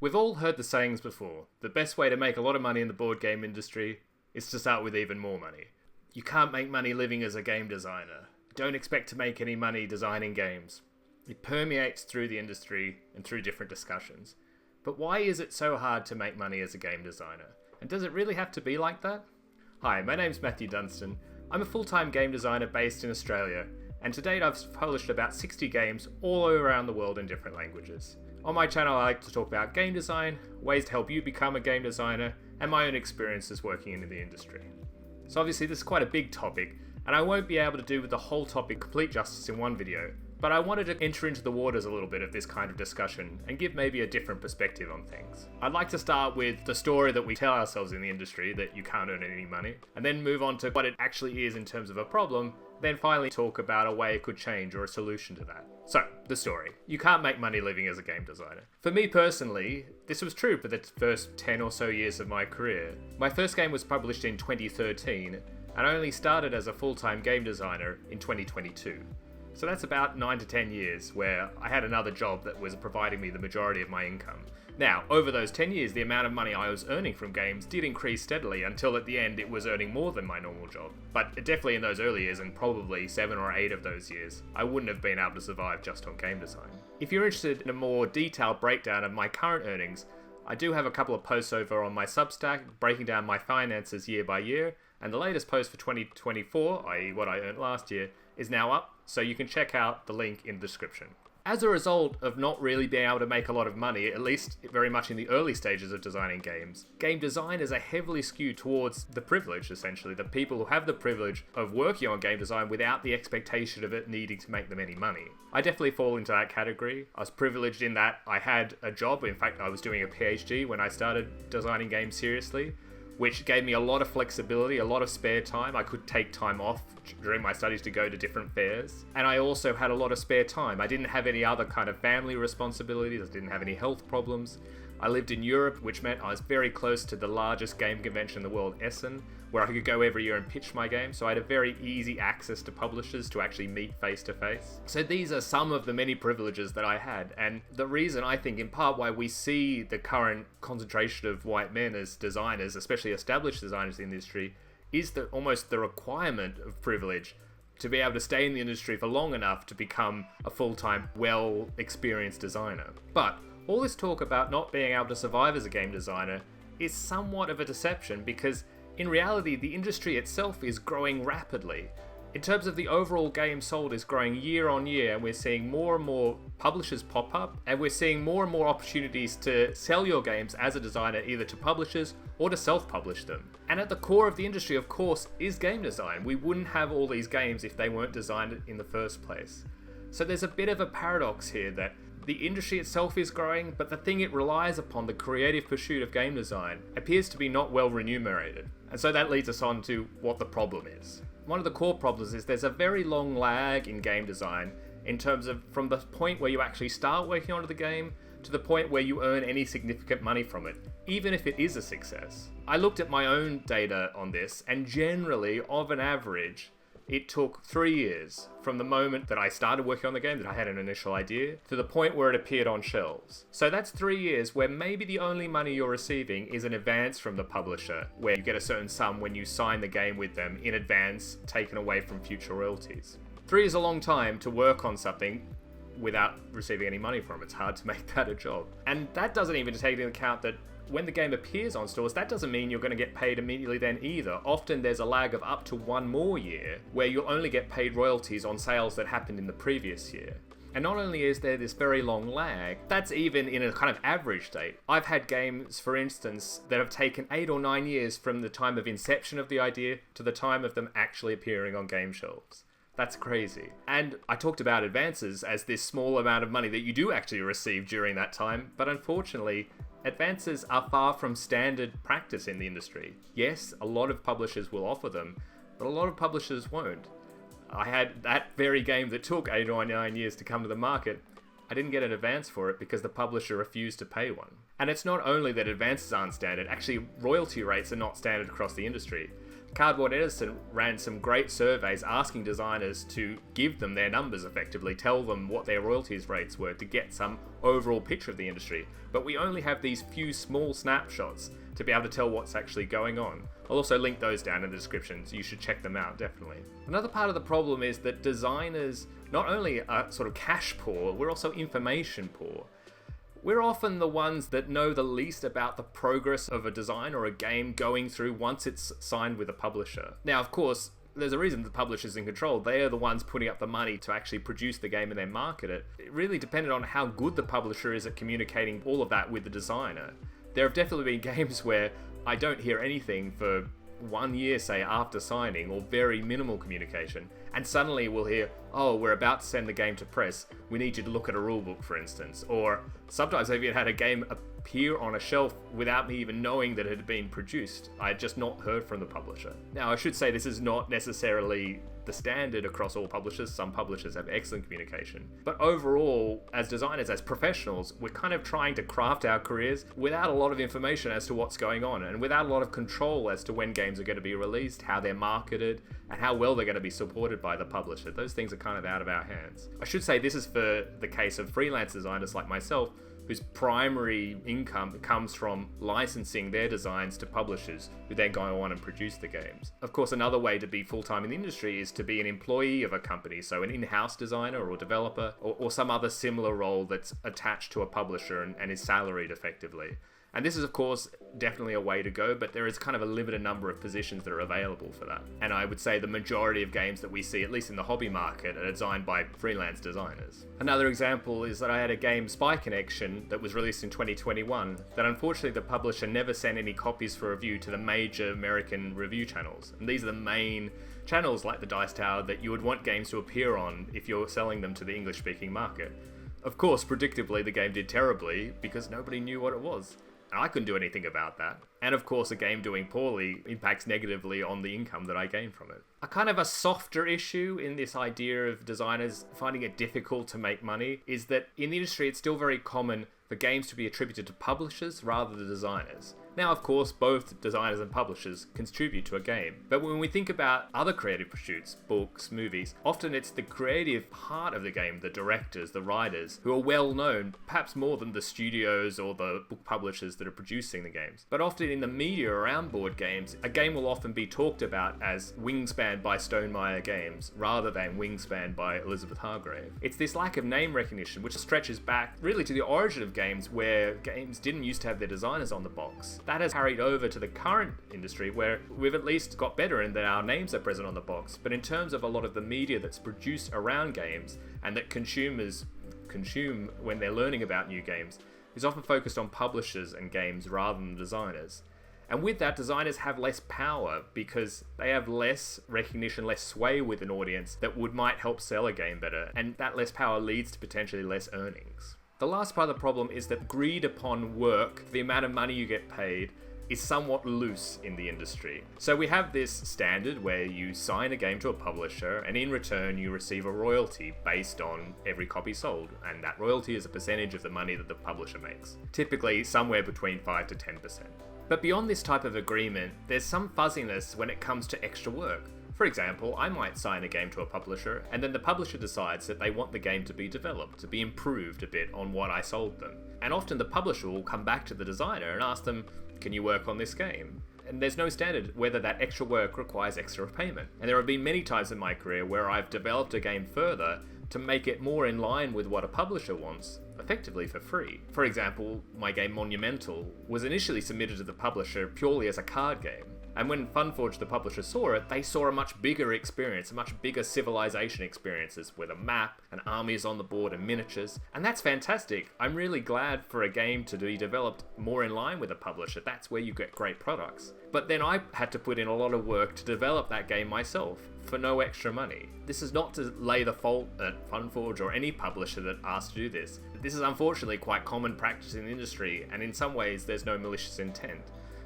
We've all heard the sayings before. The best way to make a lot of money in the board game industry is to start with even more money. You can't make money living as a game designer. Don't expect to make any money designing games. It permeates through the industry and through different discussions. But why is it so hard to make money as a game designer? And does it really have to be like that? Hi, my name's Matthew Dunstan. I'm a full-time game designer based in Australia, and to date I've published about 60 games all around the world in different languages. On my channel I like to talk about game design, ways to help you become a game designer, and my own experiences working in the industry. So obviously this is quite a big topic, and I won't be able to do the whole topic complete justice in one video, but I wanted to enter into the waters a little bit of this kind of discussion and give maybe a different perspective on things. I'd like to start with the story that we tell ourselves in the industry, that you can't earn any money, and then move on to what it actually is in terms of a problem, then finally talk about a way it could change or a solution to that. So, the story. You can't make money living as a game designer. For me personally, this was true for the first 10 or so years of my career. My first game was published in 2013, and I only started as a full-time game designer in 2022. So that's about 9 to 10 years where I had another job that was providing me the majority of my income. Now, over those 10 years, the amount of money I was earning from games did increase steadily until at the end it was earning more than my normal job. But definitely in those early years, and probably 7 or 8 of those years, I wouldn't have been able to survive just on game design. If you're interested in a more detailed breakdown of my current earnings, I do have a couple of posts over on my Substack breaking down my finances year by year, and the latest post for 2024, i.e. what I earned last year, is now up, so you can check out the link in the description. As a result of not really being able to make a lot of money, at least very much in the early stages of designing games, game designers are heavily skewed towards the privileged, essentially, the people who have the privilege of working on game design without the expectation of it needing to make them any money. I definitely fall into that category. I was privileged in that I had a job. In fact, I was doing a PhD when I started designing games seriously, which gave me a lot of flexibility, a lot of spare time. I could take time off during my studies to go to different fairs. And I also had a lot of spare time. I didn't have any other kind of family responsibilities. I didn't have any health problems. I lived in Europe, which meant I was very close to the largest game convention in the world, Essen, where I could go every year and pitch my game. So I had a very easy access to publishers to actually meet face to face. So these are some of the many privileges that I had. And the reason I think in part why we see the current concentration of white men as designers, especially established designers in the industry, is almost the requirement of privilege to be able to stay in the industry for long enough to become a full-time, well-experienced designer. But all this talk about not being able to survive as a game designer is somewhat of a deception, because in reality the industry itself is growing rapidly. In terms of the overall games sold is growing year on year, and we're seeing more and more publishers pop up, and we're seeing more and more opportunities to sell your games as a designer, either to publishers or to self-publish them. And at the core of the industry, of course, is game design. We wouldn't have all these games if they weren't designed in the first place. So there's a bit of a paradox here that the industry itself is growing, but the thing it relies upon, the creative pursuit of game design, appears to be not well remunerated. And so that leads us on to what the problem is. One of the core problems is there's a very long lag in game design in terms of from the point where you actually start working on the game to the point where you earn any significant money from it, even if it is a success. I looked at my own data on this, and generally, of an average, it took 3 years from the moment that I started working on the game, that I had an initial idea, to the point where it appeared on shelves. So that's 3 years where maybe the only money you're receiving is an advance from the publisher, where you get a certain sum when you sign the game with them in advance, taken away from future royalties. 3 is a long time to work on something without receiving any money from it. It's hard to make that a job. And that doesn't even take into account that when the game appears on stores, that doesn't mean you're going to get paid immediately then either. Often there's a lag of up to 1 more year where you'll only get paid royalties on sales that happened in the previous year. And not only is there this very long lag, that's even in a kind of average state. I've had games, for instance, that have taken 8 or 9 years from the time of inception of the idea to the time of them actually appearing on game shelves. That's crazy. And I talked about advances as this small amount of money that you do actually receive during that time, but unfortunately, advances are far from standard practice in the industry. Yes, a lot of publishers will offer them, but a lot of publishers won't. I had that very game that took 8 or 9 years to come to the market. I didn't get an advance for it because the publisher refused to pay one. And it's not only that advances aren't standard, actually royalty rates are not standard across the industry. Cardboard Edison ran some great surveys asking designers to give them their numbers effectively, tell them what their royalties rates were to get some overall picture of the industry. But we only have these few small snapshots to be able to tell what's actually going on. I'll also link those down in the description, so you should check them out, definitely. Another part of the problem is that designers not only are sort of cash poor, we're also information poor. We're often the ones that know the least about the progress of a design or a game going through once it's signed with a publisher. Now, of course, there's a reason the publisher's in control. They are the ones putting up the money to actually produce the game and then market it. It really depended on how good the publisher is at communicating all of that with the designer. There have definitely been games where I don't hear anything for 1 year, say, after signing, or very minimal communication, and suddenly we'll hear, oh, we're about to send the game to press, we need you to look at a rulebook, for instance. Or sometimes I've even had a game appear on a shelf without me even knowing that it had been produced. I had just not heard from the publisher. Now, I should say this is not necessarily the standard across all publishers. Some publishers have excellent communication. But overall, as designers, as professionals, we're kind of trying to craft our careers without a lot of information as to what's going on, and without a lot of control as to when games are going to be released, how they're marketed, and how well they're going to be supported by the publisher. Those things are kind of out of our hands. I should say this is for the case of freelance designers like myself, whose primary income comes from licensing their designs to publishers who then go on and produce the games. Of course, another way to be full-time in the industry is to be an employee of a company, so an in-house designer or developer, or some other similar role that's attached to a publisher and is salaried effectively. And this is, of course, definitely a way to go, but there is kind of a limited number of positions that are available for that. And I would say the majority of games that we see, at least in the hobby market, are designed by freelance designers. Another example is that I had a game, Spy Connection, that was released in 2021, that unfortunately the publisher never sent any copies for review to the major American review channels. And these are the main channels like the Dice Tower that you would want games to appear on if you're selling them to the English-speaking market. Of course, predictably, the game did terribly because nobody knew what it was. And I couldn't do anything about that. And of course, a game doing poorly impacts negatively on the income that I gain from it. A kind of a softer issue in this idea of designers finding it difficult to make money is that in the industry, it's still very common for games to be attributed to publishers rather than designers. Now, of course, both designers and publishers contribute to a game. But when we think about other creative pursuits, books, movies, often it's the creative part of the game, the directors, the writers, who are well known, perhaps more than the studios or the book publishers that are producing the games. But often in the media around board games, a game will often be talked about as Wingspan by Stonemaier Games, rather than Wingspan by Elizabeth Hargrave. It's this lack of name recognition which stretches back really to the origin of games, where games didn't used to have their designers on the box. That has carried over to the current industry, where we've at least got better in that our names are present on the box. But in terms of a lot of the media that's produced around games and that consumers consume when they're learning about new games, is often focused on publishers and games rather than designers. And with that, designers have less power because they have less recognition, less sway with an audience that might help sell a game better. And that less power leads to potentially less earnings. The last part of the problem is that agreed upon work, the amount of money you get paid, is somewhat loose in the industry. So we have this standard where you sign a game to a publisher and in return you receive a royalty based on every copy sold, and that royalty is a percentage of the money that the publisher makes, typically somewhere between 5 to 10%. But beyond this type of agreement, there's some fuzziness when it comes to extra work. For example, I might sign a game to a publisher, and then the publisher decides that they want the game to be developed, to be improved a bit on what I sold them. And often the publisher will come back to the designer and ask them, can you work on this game? And there's no standard whether that extra work requires extra payment. And there have been many times in my career where I've developed a game further to make it more in line with what a publisher wants, effectively for free. For example, my game Monumental was initially submitted to the publisher purely as a card game. And when Funforge, the publisher, saw it, they saw a much bigger experience, a much bigger civilization experiences with a map and armies on the board and miniatures. And that's fantastic. I'm really glad for a game to be developed more in line with a publisher. That's where you get great products. But then I had to put in a lot of work to develop that game myself for no extra money. This is not to lay the fault at Funforge or any publisher that asked to do this. This is unfortunately quite common practice in the industry, and in some ways there's no malicious intent.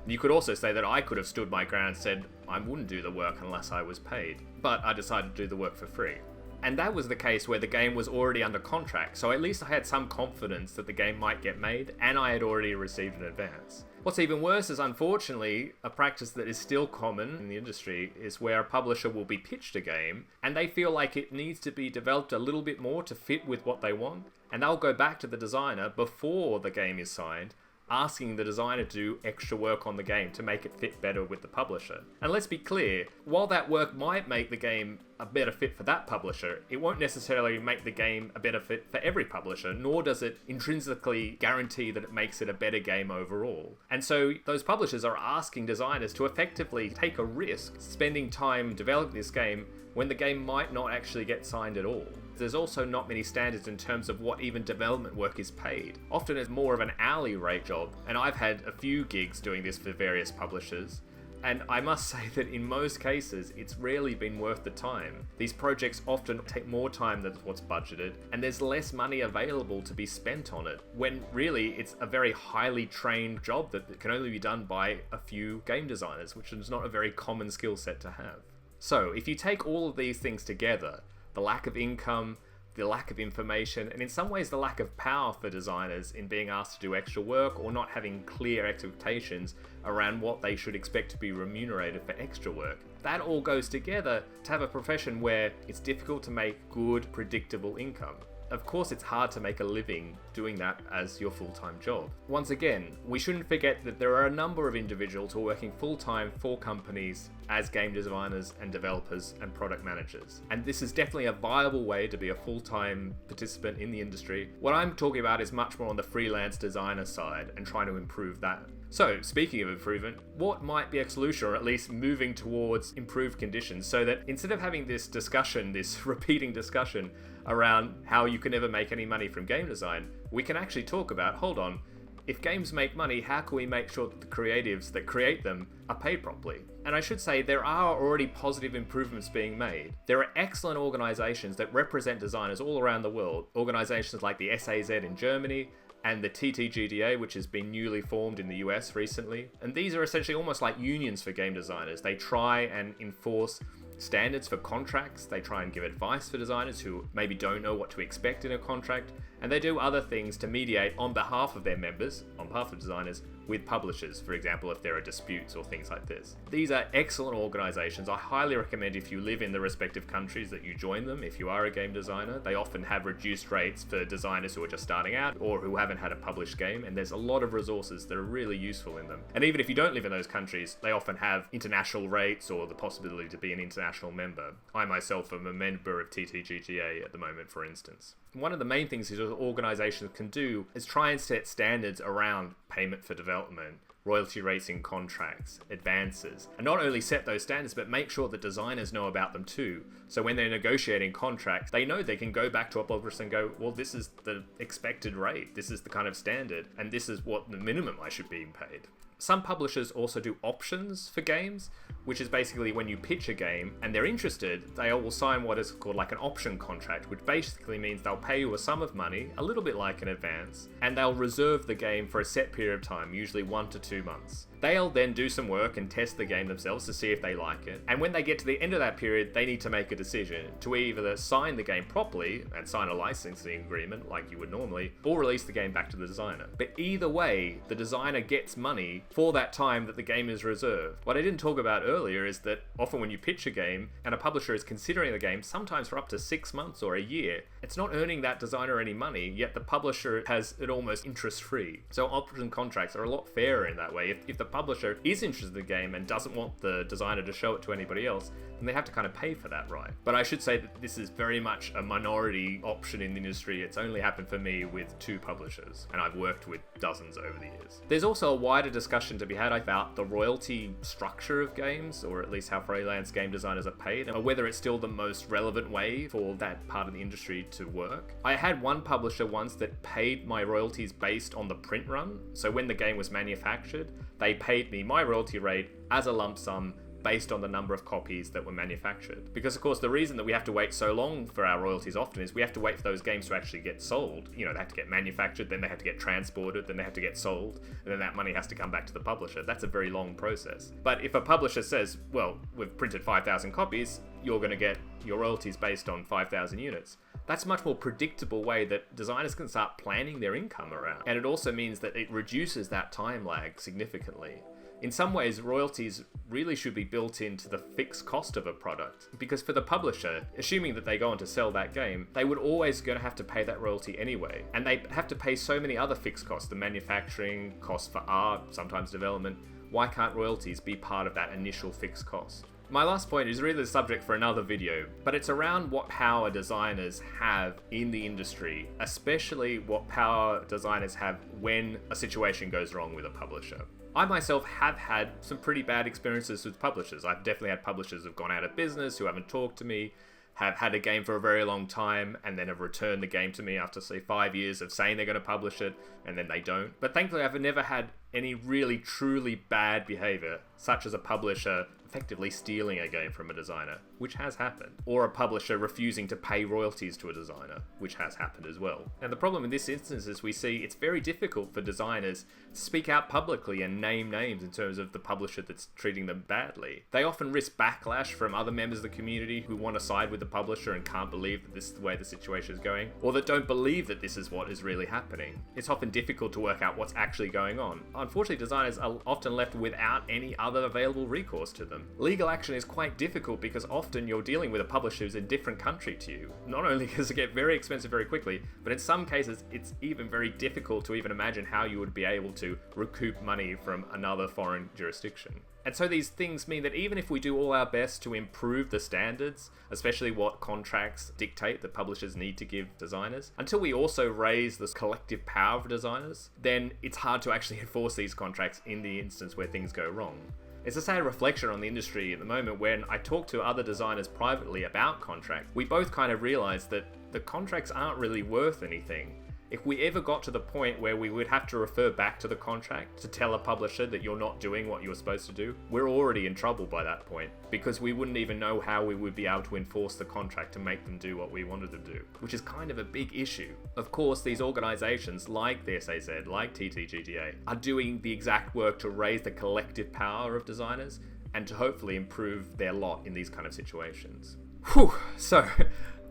You could also say that I could have stood my ground and said I wouldn't do the work unless I was paid, but I decided to do the work for free. And that was the case where the game was already under contract, so at least I had some confidence that the game might get made, and I had already received an advance. What's even worse is, unfortunately, a practice that is still common in the industry is where a publisher will be pitched a game, and they feel like it needs to be developed a little bit more to fit with what they want, and they'll go back to the designer before the game is signed, asking the designer to do extra work on the game to make it fit better with the publisher. And let's be clear, while that work might make the game a better fit for that publisher, it won't necessarily make the game a better fit for every publisher, nor does it intrinsically guarantee that it makes it a better game overall. And so those publishers are asking designers to effectively take a risk spending time developing this game when the game might not actually get signed at all. There's also not many standards in terms of what even development work is paid. Often it's more of an hourly rate job, and I've had a few gigs doing this for various publishers, and I must say that in most cases, it's rarely been worth the time. These projects often take more time than what's budgeted, and there's less money available to be spent on it, when really it's a very highly trained job that can only be done by a few game designers, which is not a very common skill set to have. So, if you take all of these things together, the lack of income, the lack of information, and in some ways the lack of power for designers in being asked to do extra work or not having clear expectations around what they should expect to be remunerated for extra work. That all goes together to have a profession where it's difficult to make good, predictable income. Of course, it's hard to make a living doing that as your full-time job. Once again, we shouldn't forget that there are a number of individuals who are working full-time for companies as game designers and developers and product managers. And this is definitely a viable way to be a full-time participant in the industry. What I'm talking about is much more on the freelance designer side and trying to improve that. So, speaking of improvement, what might be a solution, or at least moving towards improved conditions, so that instead of having this discussion, this repeating discussion around how you can never make any money from game design, we can actually talk about, hold on, if games make money, how can we make sure that the creatives that create them are paid properly? And I should say, there are already positive improvements being made. There are excellent organizations that represent designers all around the world, organizations like the SAZ in Germany, and the TTGDA, which has been newly formed in the US recently. And these are essentially almost like unions for game designers. They try and enforce standards for contracts, they try and give advice for designers who maybe don't know what to expect in a contract, and they do other things to mediate on behalf of their members, on behalf of designers, with publishers, for example, if there are disputes or things like this. These are excellent organizations. I highly recommend, if you live in the respective countries, that you join them if you are a game designer. They often have reduced rates for designers who are just starting out or who haven't had a published game, and there's a lot of resources that are really useful in them. And even if you don't live in those countries, they often have international rates or the possibility to be an international member. I myself am a member of TTGTA at the moment, for instance. One of the main things these organizations can do is try and set standards around payment for development, royalty rates in contracts, advances, and not only set those standards, but make sure that designers know about them too. So when they're negotiating contracts, they know they can go back to a publisher and go, well, this is the expected rate, this is the kind of standard, and this is what the minimum I should be paid. Some publishers also do options for games, which is basically when you pitch a game and they're interested, they will sign what is called like an option contract, which basically means they'll pay you a sum of money, a little bit like an advance, and they'll reserve the game for a set period of time, usually 1 to 2 months. They'll then do some work and test the game themselves to see if they like it, and when they get to the end of that period, they need to make a decision to either sign the game properly and sign a licensing agreement like you would normally, or release the game back to the designer. But either way, the designer gets money for that time that the game is reserved. What I didn't talk about earlier is that often when you pitch a game and a publisher is considering the game, sometimes for up to 6 months or a year, it's not earning that designer any money, yet the publisher has it almost interest-free. So option contracts are a lot fairer in that way. If the publisher is interested in the game and doesn't want the designer to show it to anybody else, then they have to kind of pay for that right. But I should say that this is very much a minority option in the industry. It's only happened for me with 2 publishers, and I've worked with dozens over the years. There's also a wider discussion to be had about the royalty structure of games, or at least how freelance game designers are paid, or whether it's still the most relevant way for that part of the industry to work. I had one publisher once that paid my royalties based on the print run. So when the game was manufactured, they paid me my royalty rate as a lump sum based on the number of copies that were manufactured. Because of course the reason that we have to wait so long for our royalties often is we have to wait for those games to actually get sold. You know, they have to get manufactured, then they have to get transported, then they have to get sold, and then that money has to come back to the publisher. That's a very long process. But if a publisher says, well, we've printed 5,000 copies, you're going to get your royalties based on 5,000 units. That's a much more predictable way that designers can start planning their income around. And it also means that it reduces that time lag significantly. In some ways, royalties really should be built into the fixed cost of a product. Because for the publisher, assuming that they go on to sell that game, they would always going to have to pay that royalty anyway. And they have to pay so many other fixed costs, the manufacturing, costs for art, sometimes development. Why can't royalties be part of that initial fixed cost? My last point is really the subject for another video, but it's around what power designers have in the industry, especially what power designers have when a situation goes wrong with a publisher. I myself have had some pretty bad experiences with publishers. I've definitely had publishers who've gone out of business, who haven't talked to me, have had a game for a very long time, and then have returned the game to me after, say, 5 years of saying they're going to publish it, and then they don't. But thankfully, I've never had any really, truly bad behavior, such as a publisher effectively stealing a game from a designer, which has happened, or a publisher refusing to pay royalties to a designer, which has happened as well. And the problem in this instance is we see it's very difficult for designers to speak out publicly and name names in terms of the publisher that's treating them badly. They often risk backlash from other members of the community who want to side with the publisher and can't believe that this is the way the situation is going, or that don't believe that this is what is really happening. It's often difficult to work out what's actually going on. Unfortunately, designers are often left without any other available recourse to them. Legal action is quite difficult because often you're dealing with a publisher who's in a different country to you. Not only does it get very expensive very quickly, but in some cases it's even very difficult to even imagine how you would be able to recoup money from another foreign jurisdiction. And so these things mean that even if we do all our best to improve the standards, especially what contracts dictate that publishers need to give designers, until we also raise this collective power of designers, then it's hard to actually enforce these contracts in the instance where things go wrong. It's a sad reflection on the industry at the moment. When I talk to other designers privately about contracts, we both kind of realize that the contracts aren't really worth anything. If we ever got to the point where we would have to refer back to the contract to tell a publisher that you're not doing what you're supposed to do, we're already in trouble by that point, because we wouldn't even know how we would be able to enforce the contract to make them do what we wanted them to do, which is kind of a big issue. Of course, these organizations like the SAZ, like TTGTA, are doing the exact work to raise the collective power of designers and to hopefully improve their lot in these kind of situations. Whew, so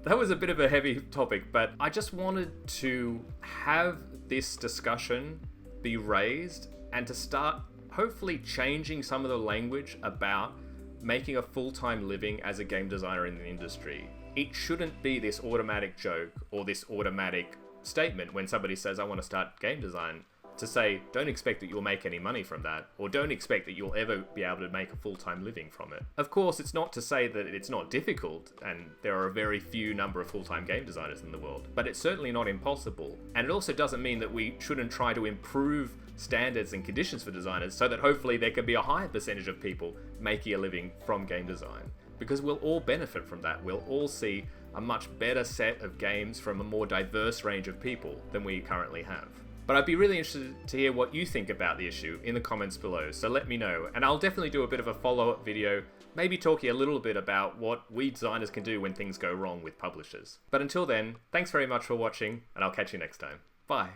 that was a bit of a heavy topic, but I just wanted to have this discussion be raised and to start hopefully changing some of the language about making a full-time living as a game designer in the industry. It shouldn't be this automatic joke or this automatic statement when somebody says, I want to start game design, to say, don't expect that you'll make any money from that, or don't expect that you'll ever be able to make a full-time living from it. Of course, it's not to say that it's not difficult, and there are a very few number of full-time game designers in the world, but it's certainly not impossible. And it also doesn't mean that we shouldn't try to improve standards and conditions for designers so that hopefully there can be a higher percentage of people making a living from game design. Because we'll all benefit from that. We'll all see a much better set of games from a more diverse range of people than we currently have. But I'd be really interested to hear what you think about the issue in the comments below, so let me know. And I'll definitely do a bit of a follow-up video, maybe talking a little bit about what we designers can do when things go wrong with publishers. But until then, thanks very much for watching, and I'll catch you next time. Bye.